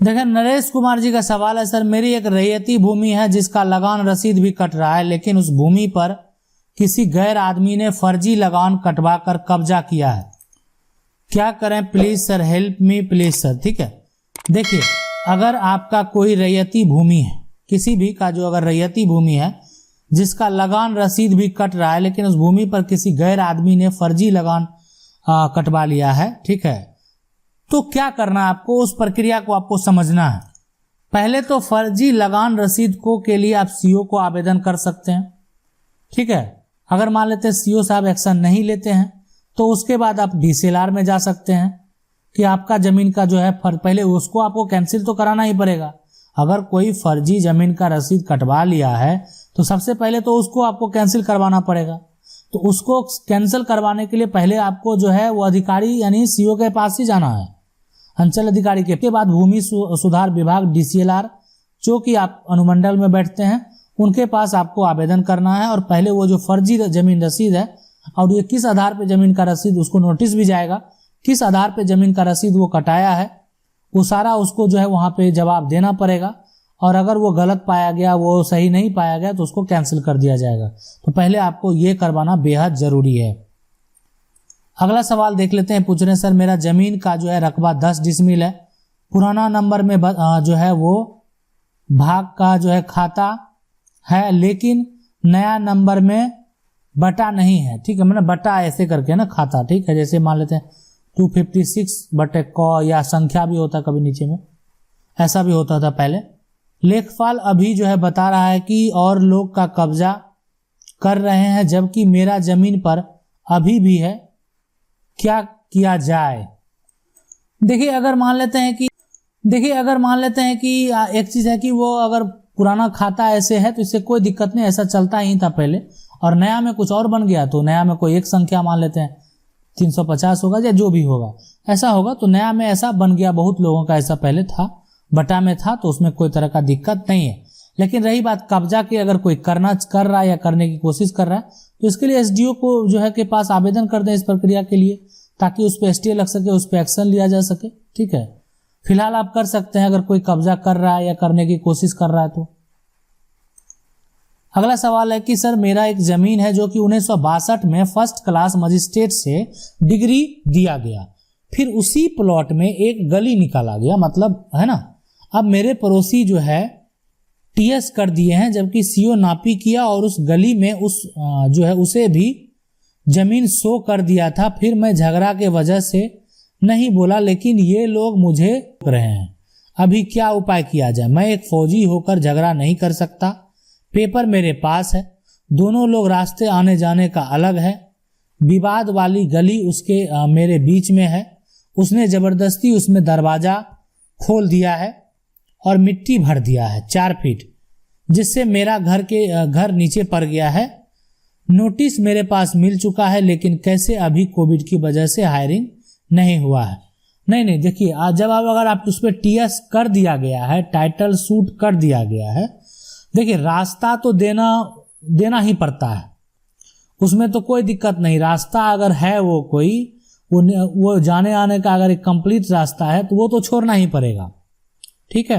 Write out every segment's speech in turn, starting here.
देखिए नरेश कुमार जी का सवाल है, सर मेरी एक रैयती भूमि है जिसका लगान रसीद भी कट रहा है, लेकिन उस भूमि पर किसी गैर आदमी ने फर्जी लगान कटवा कर कब्जा किया है, क्या करें please sir, help me please sir. ठीक है, देखिए अगर आपका कोई रैयती भूमि है, किसी भी का जो अगर रैयती भूमि है जिसका लगान रसीद भी कट रहा है, लेकिन उस भूमि पर किसी गैर आदमी ने फर्जी लगान कटवा लिया है, ठीक है, तो क्या करना है आपको, उस प्रक्रिया को आपको समझना है। पहले तो फर्जी लगान रसीद को के लिए आप सीओ को आवेदन कर सकते हैं, ठीक है। अगर मान लेते हैं सीओ साहब एक्शन नहीं लेते हैं तो उसके बाद आप डीसीएलआर में जा सकते हैं कि आपका जमीन का जो है पहले उसको आपको कैंसिल तो कराना ही पड़ेगा। अगर कोई फर्जी जमीन का रसीद कटवा लिया है तो सबसे पहले तो उसको आपको कैंसिल करवाना पड़ेगा। तो उसको कैंसिल करवाने के लिए पहले आपको जो है वो अधिकारी यानी सीओ के पास ही जाना है, अंचल अधिकारी के बाद भूमि सुधार विभाग डीसीएलआर जो कि आप अनुमंडल में बैठते हैं उनके पास आपको आवेदन करना है। और पहले वो जो फर्जी जमीन रसीद है और ये किस आधार पे जमीन का रसीद, उसको नोटिस भी जाएगा किस आधार पे जमीन का रसीद वो कटाया है, वो सारा उसको जो है वहां पे जवाब देना पड़ेगा। और अगर वो गलत पाया गया, वो सही नहीं पाया गया तो उसको कैंसिल कर दिया जाएगा। तो पहले आपको ये करवाना बेहद जरूरी है। अगला सवाल देख लेते हैं, पूछ रहे हैं सर मेरा जमीन का जो है रकबा 10 डिसमिल है, पुराना नंबर में जो है वो भाग का जो है खाता है, लेकिन नया नंबर में बटा नहीं है, ठीक है, मैंने बटा ऐसे करके ना खाता, ठीक है, जैसे मान लेते हैं 256 बटे क या संख्या भी होता कभी नीचे में, ऐसा भी होता था पहले। लेखपाल अभी जो है बता रहा है कि और लोग का कब्जा कर रहे हैं जबकि मेरा जमीन पर अभी भी है, क्या किया जाए। देखिए अगर मान लेते हैं कि एक चीज है कि वो अगर पुराना खाता ऐसे है तो इससे कोई दिक्कत नहीं, ऐसा चलता ही था पहले, और नया में कुछ और बन गया तो नया में कोई एक संख्या मान लेते हैं 350 होगा या जो भी होगा ऐसा होगा, तो नया में ऐसा बन गया, बहुत लोगों का ऐसा पहले था, बटा में था, तो उसमें कोई तरह का दिक्कत नहीं है। लेकिन रही बात कब्जा की, अगर कोई कर रहा है या करने की कोशिश कर रहा है तो इसके लिए एसडीओ को जो है के पास आवेदन कर दें इस प्रक्रिया के लिए, ताकि उस पर स्टे लग सके, उस पर एक्शन लिया जा सके, ठीक है। फिलहाल आप कर सकते हैं अगर कोई कब्जा कर रहा है या करने की कोशिश कर रहा है तो। अगला सवाल है कि सर मेरा एक जमीन है जो कि 1962 में फर्स्ट क्लास मजिस्ट्रेट से डिग्री दिया गया, फिर उसी प्लॉट में एक गली निकाला गया, मतलब है ना, अब मेरे पड़ोसी जो है टीएस कर दिए हैं जबकि सीओ नापी किया और उस गली में उस जो है उसे भी जमीन शो कर दिया था, फिर मैं झगड़ा के वजह से नहीं बोला, लेकिन ये लोग मुझे रोक रहे हैं, अभी क्या उपाय किया जाए। मैं एक फौजी होकर झगड़ा नहीं कर सकता, पेपर मेरे पास है, दोनों लोग रास्ते आने जाने का अलग है, विवाद वाली गली उसके मेरे बीच में है, उसने जबरदस्ती उसमें दरवाजा खोल दिया है और मिट्टी भर दिया है 4 फीट, जिससे मेरा घर नीचे पड़ गया है। नोटिस मेरे पास मिल चुका है, लेकिन कैसे अभी कोविड की वजह से हायरिंग नहीं हुआ है। नहीं देखिए, जब अगर आप उस पर टीएस कर दिया गया है, टाइटल सूट कर दिया गया है, देखिए रास्ता तो देना ही पड़ता है, उसमें तो कोई दिक्कत नहीं। रास्ता अगर है वो कोई वो जाने आने का अगर एक कंप्लीट रास्ता है तो वो तो छोड़ना ही पड़ेगा, ठीक है।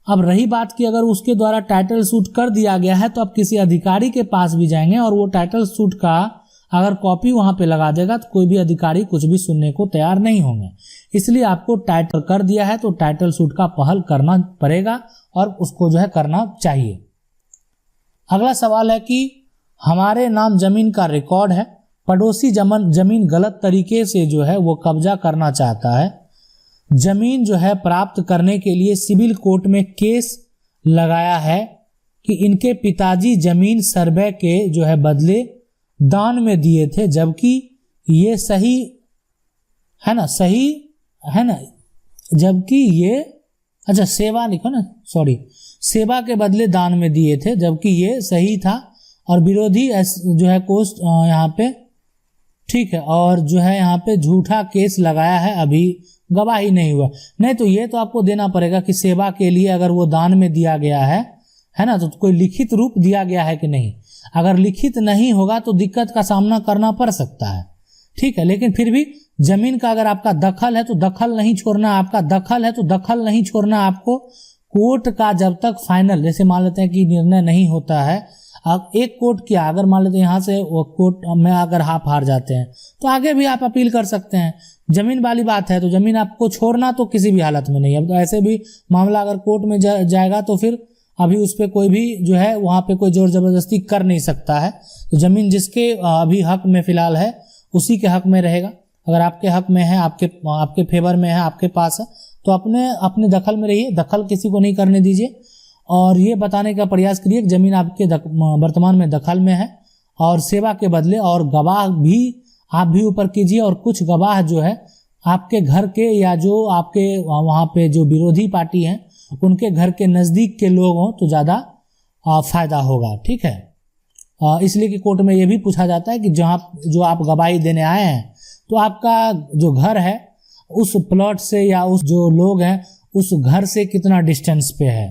अब रही बात कि अगर उसके द्वारा टाइटल सूट कर दिया गया है तो आप किसी अधिकारी के पास भी जाएंगे और वो टाइटल सूट का अगर कॉपी वहां पे लगा देगा तो कोई भी अधिकारी कुछ भी सुनने को तैयार नहीं होंगे। इसलिए आपको टाइटल कर दिया है तो टाइटल सूट का पहल करना पड़ेगा और उसको जो है करना चाहिए। अगला सवाल है कि हमारे नाम जमीन का रिकॉर्ड है, पड़ोसी जमीन गलत तरीके से जो है वो कब्जा करना चाहता है, जमीन जो है प्राप्त करने के लिए सिविल कोर्ट में केस लगाया है कि इनके पिताजी जमीन सर्वे के जो है बदले दान में दिए थे, जबकि ये सही है ना, जबकि ये अच्छा सेवा लिखो ना, सॉरी, सेवा के बदले दान में दिए थे जबकि ये सही था, और विरोधी जो है कोर्ट यहाँ पे, ठीक है, और जो है यहाँ पे झूठा केस लगाया है, अभी गवाही नहीं हुआ। नहीं तो ये तो आपको देना पड़ेगा कि सेवा के लिए अगर वो दान में दिया गया है ना, तो कोई लिखित रूप दिया गया है कि नहीं। अगर लिखित नहीं होगा तो दिक्कत का सामना करना पड़ सकता है, ठीक है, लेकिन फिर भी जमीन का अगर आपका दखल है तो दखल नहीं छोड़ना, आपका दखल है तो दखल नहीं छोड़ना आपको। कोर्ट का जब तक फाइनल, जैसे मान लेते हैं कि निर्णय नहीं होता है, अब एक कोर्ट किया, अगर मान लेते हैं यहाँ से वो कोर्ट में अगर आप हार जाते हैं तो आगे भी आप अपील कर सकते हैं। जमीन वाली बात है तो जमीन आपको छोड़ना तो किसी भी हालत में नहीं है। तो ऐसे भी मामला अगर कोर्ट में जाएगा तो फिर अभी उस पर कोई भी जो है वहाँ पे कोई जोर जबरदस्ती कर नहीं सकता है। तो जमीन जिसके अभी हक में फिलहाल है उसी के हक में रहेगा। अगर आपके हक में है, आपके फेवर में है, आपके पास है, तो अपने दखल में रहिए, दखल किसी को नहीं करने दीजिए। और ये बताने का प्रयास करिए कि जमीन आपके वर्तमान में दखल में है और सेवा के बदले, और गवाह भी आप भी ऊपर कीजिए, और कुछ गवाह जो है आपके घर के या जो आपके वहाँ पे जो विरोधी पार्टी हैं उनके घर के नज़दीक के लोग हों तो ज़्यादा फायदा होगा। ठीक है, इसलिए कि कोर्ट में ये भी पूछा जाता है कि जो आप गवाही देने आए हैं तो आपका जो घर है उस प्लॉट से या उस जो लोग हैं उस घर से कितना डिस्टेंस पे है।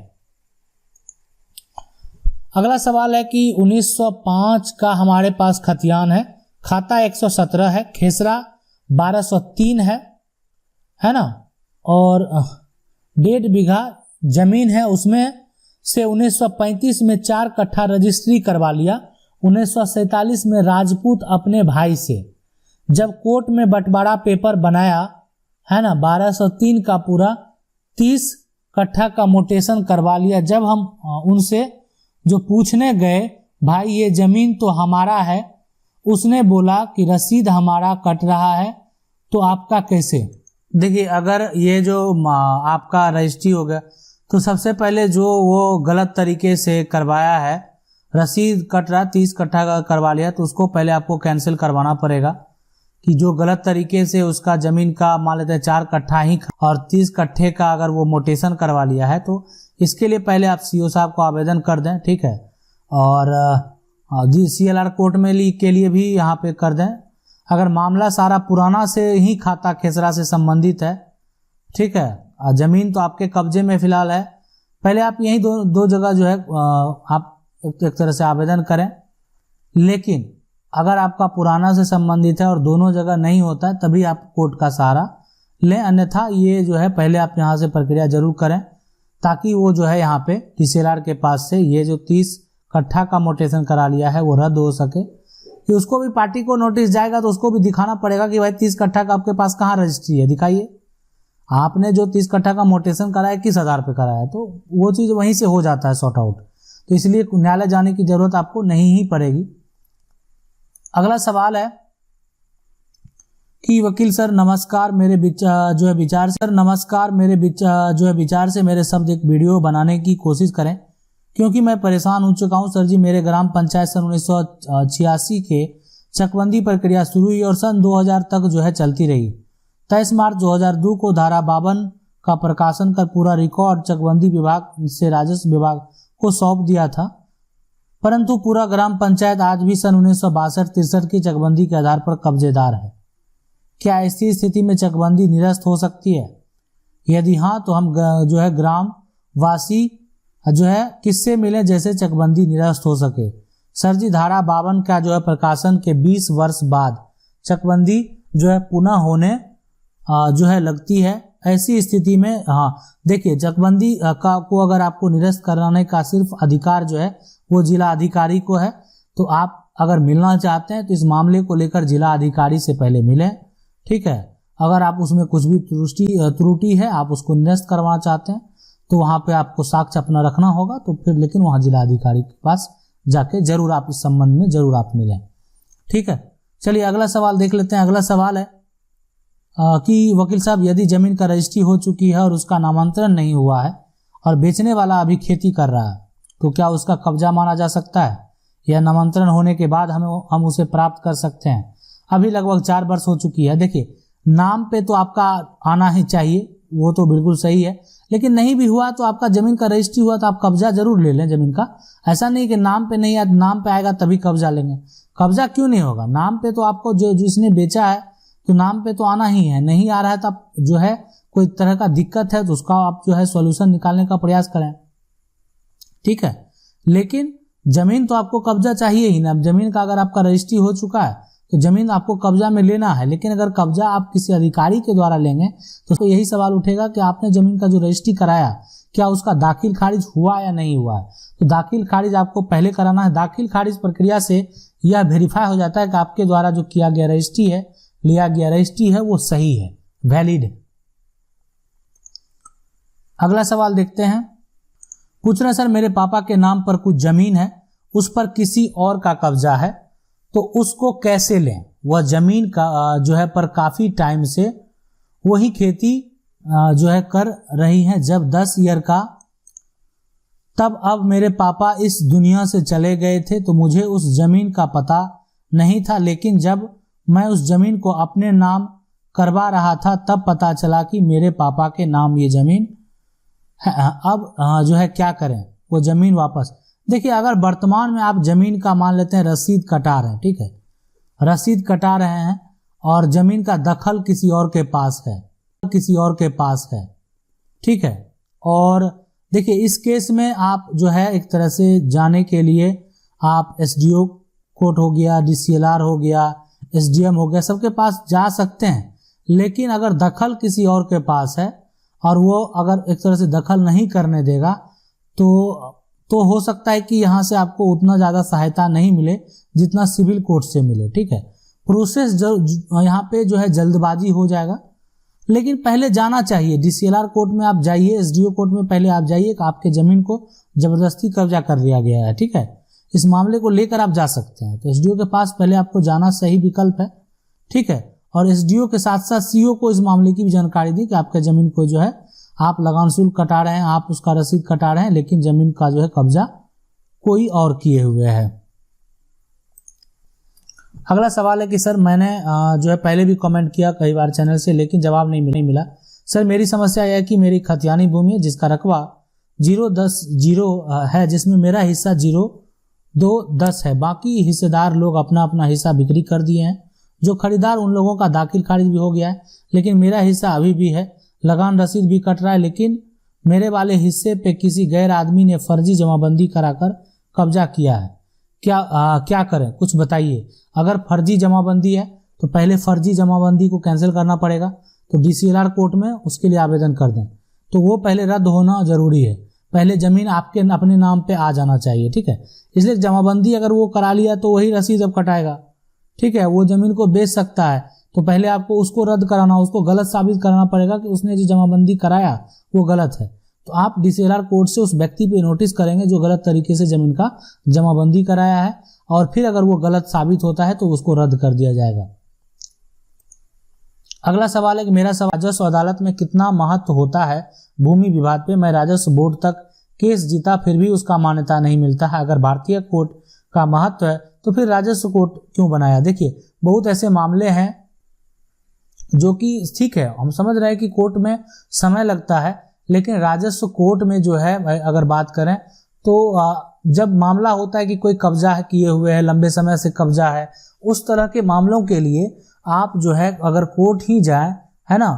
अगला सवाल है कि 1905 का हमारे पास खतियान है, खाता 117 है, खेसरा 1203 है ना, और 1.5 बीघा जमीन है, उसमें से 1935 में 4 कट्ठा रजिस्ट्री करवा लिया। 1947 में राजपूत अपने भाई से जब कोर्ट में बंटवारा पेपर बनाया है ना, 1203 का पूरा 30 कट्ठा का मोटेशन करवा लिया। जब हम उनसे जो पूछने गए भाई ये जमीन तो हमारा है, उसने बोला कि रसीद हमारा कट रहा है, तो आपका कैसे। देखिए, अगर ये जो आपका रजिस्ट्री हो गया तो सबसे पहले जो वो गलत तरीके से करवाया है, रसीद कट रहा 30 कट्ठा का करवा लिया, तो उसको पहले आपको कैंसिल करवाना पड़ेगा। कि जो गलत तरीके से उसका जमीन का मान लेते हैं 4 कट्ठा ही और 30 कट्ठे का अगर वो मोटेशन करवा लिया है, तो इसके लिए पहले आप सीओ साहब को आवेदन कर दें। ठीक है, और जी CLR कोर्ट में के लिए भी यहाँ पे कर दें। अगर मामला सारा पुराना से ही खाता खेसरा से संबंधित है, ठीक है, जमीन तो आपके कब्जे में फिलहाल है, पहले आप यही दो जगह जो है आप एक तरह से आवेदन करें। लेकिन अगर आपका पुराना से संबंधित है और दोनों जगह नहीं होता है तभी आप कोर्ट का सहारा लें, अन्यथा ये जो है पहले आप यहाँ से प्रक्रिया जरूर करें, ताकि वो जो है यहाँ पे TCLR के पास से ये जो 30 कट्ठा का मोटेशन करा लिया है वो रद्द हो सके। कि उसको भी पार्टी को नोटिस जाएगा तो उसको भी दिखाना पड़ेगा कि भाई 30 कट्ठा का आपके पास कहाँ रजिस्ट्री है, दिखाइए। आपने जो 30 कट्ठा का मोटेशन कराया किस आधार पे कराया, तो वो चीज़ वहीं से हो जाता है सॉर्ट आउट। तो इसलिए न्यायालय जाने की जरूरत आपको नहीं ही पड़ेगी। अगला सवाल है कि वकील सर नमस्कार, मेरे विचार से मेरे शब्द एक वीडियो बनाने की कोशिश करें, क्योंकि मैं परेशान हो चुका हूं सर जी। मेरे ग्राम पंचायत सन 1986 के चकबंदी प्रक्रिया शुरू हुई और सन 2000 तक जो है चलती रही। 23 मार्च 2002 को धारा 52 का प्रकाशन कर पूरा रिकॉर्ड चकबंदी विभाग से राजस्व विभाग को सौंप दिया था, परंतु पूरा ग्राम पंचायत आज भी सन 1962-63 की चकबंदी के आधार पर कब्जेदार है। क्या ऐसी स्थिति में चकबंदी निरस्त हो सकती है? यदि हाँ तो हम जो है ग्राम वासी जो है किससे मिले जैसे चकबंदी निरस्त हो सके। सर जी, धारा 52 का जो है प्रकाशन के 20 वर्ष बाद चकबंदी जो है पुनः होने जो है लगती है। ऐसी स्थिति में देखिए, चकबंदी को अगर आपको निरस्त कराने का सिर्फ अधिकार जो है वो जिला अधिकारी को है, तो आप अगर मिलना चाहते हैं तो इस मामले को लेकर जिला अधिकारी से पहले मिलें। ठीक है, अगर आप उसमें कुछ भी त्रुटि है, आप उसको निरस्त करवाना चाहते हैं, तो वहाँ पे आपको साक्ष्य अपना रखना होगा, तो फिर लेकिन वहाँ जिला अधिकारी के पास जाके जरूर आप इस संबंध में जरूर आप मिलें। ठीक है, चलिए अगला सवाल देख लेते हैं। अगला सवाल है कि वकील साहब, यदि जमीन का रजिस्ट्री हो चुकी है और उसका नामांतरण नहीं हुआ है और बेचने वाला अभी खेती कर रहा है, तो क्या उसका कब्जा माना जा सकता है या नामांतरण होने के बाद हम उसे प्राप्त कर सकते हैं? अभी लगभग 4 वर्ष हो चुकी है। देखिए, नाम पे तो आपका आना ही चाहिए, वो तो बिल्कुल सही है, लेकिन नहीं भी हुआ तो आपका जमीन का रजिस्ट्री हुआ तो आप कब्जा जरूर ले लें जमीन का। ऐसा नहीं कि नाम पे नहीं, नाम पे आएगा तभी कब्जा लेंगे। कब्जा क्यों नहीं होगा? नाम पे तो आपको जो जिसने बेचा है तो नाम पे तो आना ही है। नहीं आ रहा है तो आप जो है कोई तरह का दिक्कत है तो उसका आप जो है सॉल्यूशन निकालने का प्रयास करें। ठीक है, लेकिन जमीन तो आपको कब्जा चाहिए ही ना। जमीन का अगर आपका रजिस्ट्री हो चुका है तो जमीन आपको कब्जा में लेना है, लेकिन अगर कब्जा आप किसी अधिकारी के द्वारा लेंगे तो यही सवाल उठेगा कि आपने जमीन का जो रजिस्ट्री कराया क्या उसका दाखिल खारिज हुआ या नहीं हुआ है। तो दाखिल खारिज आपको पहले कराना है। दाखिल खारिज प्रक्रिया से यह वेरीफाई हो जाता है कि आपके द्वारा जो किया गया रजिस्ट्री है, लिया गया रजिस्ट्री है, वो सही है, वैलिड है। अगला सवाल देखते हैं। पूछ रहे हैं सर मेरे पापा के नाम पर कुछ जमीन है, उस पर किसी और का कब्जा है, तो उसको कैसे लें। वह जमीन का जो है पर काफी टाइम से वही खेती जो है कर रही हैं। जब 10 ईयर का तब अब मेरे पापा इस दुनिया से चले गए थे, तो मुझे उस जमीन का पता नहीं था, लेकिन जब मैं उस जमीन को अपने नाम करवा रहा था तब पता चला कि मेरे पापा के नाम ये जमीन है। अब जो है क्या करें, वो जमीन वापस। देखिए अगर वर्तमान में आप जमीन का मान लेते हैं रसीद कटा रहे हैं, ठीक है, रसीद कटा रहे हैं और जमीन का दखल किसी और के पास है, किसी और के पास है, ठीक है। और देखिए इस केस में आप जो है एक तरह से जाने के लिए आप एसडीओ कोर्ट हो गया, डीसीएलआर हो गया, एसडीएम हो गया, सबके पास जा सकते हैं। लेकिन अगर दखल किसी और के पास है और वो अगर एक तरह से दखल नहीं करने देगा तो हो सकता है कि यहाँ से आपको उतना ज़्यादा सहायता नहीं मिले जितना सिविल कोर्ट से मिले, ठीक है। प्रोसेस यहाँ पे जो है जल्दबाजी हो जाएगा, लेकिन पहले जाना चाहिए। डीसीएलआर कोर्ट में आप जाइए, एसडीओ कोर्ट में पहले आप जाइए कि आपके जमीन को जबरदस्ती कब्जा कर लिया गया है, ठीक है। इस मामले को लेकर आप जा सकते हैं, तो एसडीओ के पास पहले आपको जाना सही विकल्प है, ठीक है। और एसडीओ के साथ साथ सीओ को इस मामले की भी जानकारी दी कि आपके जमीन को जो है आप लगान शुल्क कटा रहे हैं, आप उसका रसीद कटा रहे हैं, लेकिन जमीन का जो है कब्जा कोई और किए हुए है। अगला सवाल है कि सर मैंने जो है पहले भी कमेंट किया कई बार चैनल से, लेकिन जवाब नहीं मिला। सर मेरी समस्या यह है कि मेरी खतियानी भूमि है जिसका रकबा 010 है, जिसमें मेरा हिस्सा 0-2-10 है। बाकी हिस्सेदार लोग अपना अपना हिस्सा बिक्री कर दिए हैं। जो खरीदार उन लोगों का दाखिल खारिज भी हो गया है, लेकिन मेरा हिस्सा अभी भी है। लगान रसीद भी कट रहा है, लेकिन मेरे वाले हिस्से पे किसी गैर आदमी ने फर्जी जमाबंदी कराकर कब्जा किया है। क्या करें, कुछ बताइए। अगर फर्जी जमाबंदी है तो पहले फर्जी जमाबंदी को कैंसिल करना पड़ेगा, तो डीसीएलआर कोर्ट में उसके लिए आवेदन कर दें, तो वो पहले रद्द होना जरूरी है। पहले जमीन आपके अपने नाम पे आ जाना चाहिए, ठीक है। इसलिए जमाबंदी अगर वो करा लिया तो वही रसीद अब कटाएगा, ठीक है। वो जमीन को बेच सकता है, तो पहले आपको उसको रद्द कराना, उसको गलत साबित कराना पड़ेगा कि उसने जो जमाबंदी कराया वो गलत है। तो आप डीसीएलआर कोर्ट से उस व्यक्ति पे नोटिस करेंगे जो गलत तरीके से जमीन का जमाबंदी कराया है, और फिर अगर वो गलत साबित होता है तो उसको रद्द कर दिया जाएगा। अगला सवाल है कि मेरा राजस्व अदालत में कितना महत्व होता है भूमि विवाद पे। मैं राजस्व बोर्ड तक केस जीता, फिर भी उसका मान्यता नहीं मिलता है। अगर भारतीय कोर्ट का महत्व है तो फिर राजस्व कोर्ट क्यों बनाया। देखिए बहुत ऐसे मामले हैं जो कि ठीक है, हम समझ रहे हैं कि कोर्ट में समय लगता है, लेकिन राजस्व कोर्ट में जो है अगर बात करें तो जब मामला होता है कि कोई कब्जा है किए हुए है, लंबे समय से कब्जा है, उस तरह के मामलों के लिए आप जो है अगर कोर्ट ही जाए, है ना,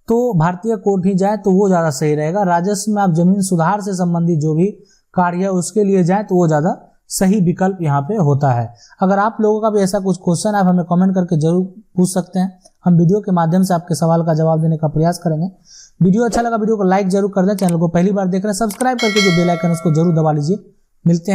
तो भारतीय कोर्ट ही जाए तो वो ज़्यादा सही रहेगा। राजस्व में आप जमीन सुधार से संबंधित जो भी कार्य है उसके लिए जाए तो वो ज़्यादा सही विकल्प यहाँ पे होता है। अगर आप लोगों का भी ऐसा कुछ क्वेश्चन है आप हमें कमेंट करके जरूर पूछ सकते हैं, हम वीडियो के माध्यम से आपके सवाल का जवाब देने का प्रयास करेंगे। वीडियो अच्छा लगा वीडियो को लाइक जरूर कर दें, चैनल को पहली बार देख रहे हैं सब्सक्राइब करके जो बेल आइकन उसको जरूर दबा लीजिए। मिलते हैं